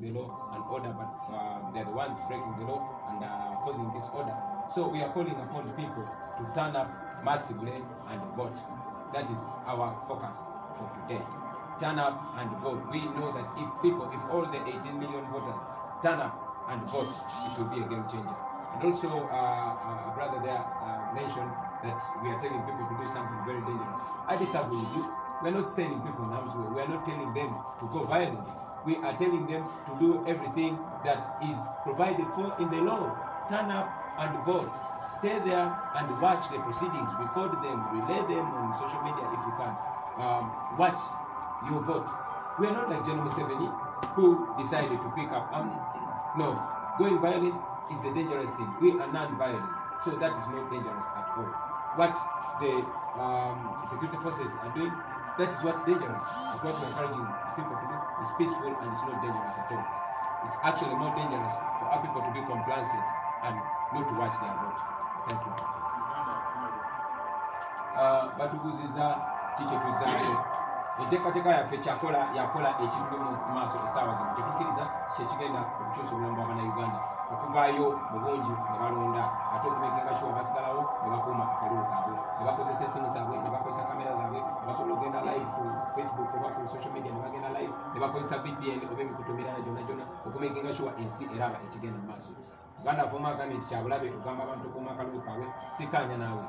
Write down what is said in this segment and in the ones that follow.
the law and order, but they're the ones breaking the law and causing disorder. So we are calling upon people to turn up massively and vote. That is our focus for today. Turn up and vote. We know that if all the 18 million voters turn up and vote, it will be a game changer. And also, a brother there mentioned that we are telling people to do something very dangerous. I disagree with you. We are not sending people in harm's way. We are not telling them to go violent. We are telling them to do everything that is provided for in the law. Turn up and vote. Stay there and watch the proceedings. Record them, relay them on social media if you can. Watch your vote. We are not like General Museveni, who decided to pick up arms. No, going violent is the dangerous thing. We are non-violent, so that is not dangerous at all. What the security forces are doing, that is what's dangerous. But what we're encouraging people to do is peaceful and it's not dangerous at all. It's actually more dangerous for our people to be complacent and not to watch their vote. Thank you. Batubuziza kikyetuzaayo enteekateeka yaffe yakola ekintu mu maaso essaawa zino tetukkiriza kyekigenda okukyusa obulamu bw'Abannayuganda okuvaayo mu bungi ne balonda ate okumekinga sure basigalawo ne bakuuma akalulu kaabwe ne bakozesa essimu zaabwe ne bakozesa kamera zaabwe ne basobola okugenda live ku Facebook oba ku social media ne bagenda live ne bakozesa VPN oba emikutu emirala gyonna okumekinga sure ensi eraba ekigenda mu maaso. Uganda former government kyabulabe okugamba abantu okuuma akalulu kaabwe sikanya naawe.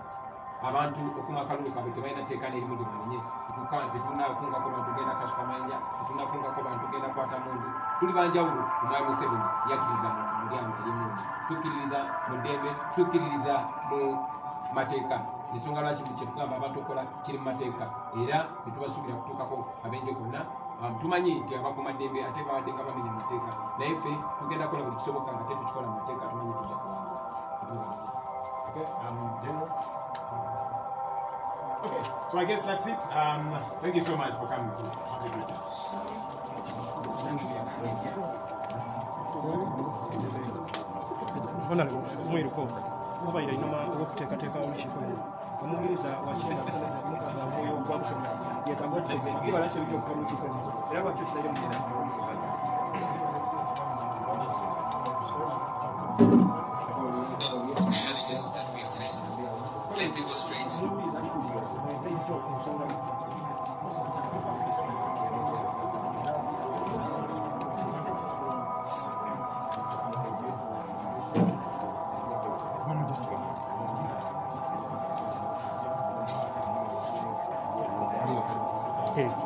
Abantu okuuma akalulu kaabwe tebalina tteeka n'erimu lye bamenye. Tetulina kungako bantu genda kasukamanja, tetulina kungako bantu genda kwata munzi. Tuli banjawulo omwami Museveni yakkiriza mu mulyango erimungi. Tukkiririza mu ddembe, tukkiririza mu mateeka. Ensonga lwaki kye tugamba abantu okukola kiri mu mateeka era tetubasuubira kutuukako abenje konna. Tumanyi nti abakuumaddembe ate babadde nga bamenya amateeka naye ffe tugenda kukola buli kisoboka nga tetukikola mu mateeka tumanyi tujja kuwangula. Okay, so I guess that's it. Thank you so much for coming through. Kubaira inoma okuteekateeka olukiiko luno omubiriza wakiemwoyo ogwakusoma yetaaga okutegeera bibala kyo bijja okuva mu lukiiko luno era lwaki okitadde mu Okay.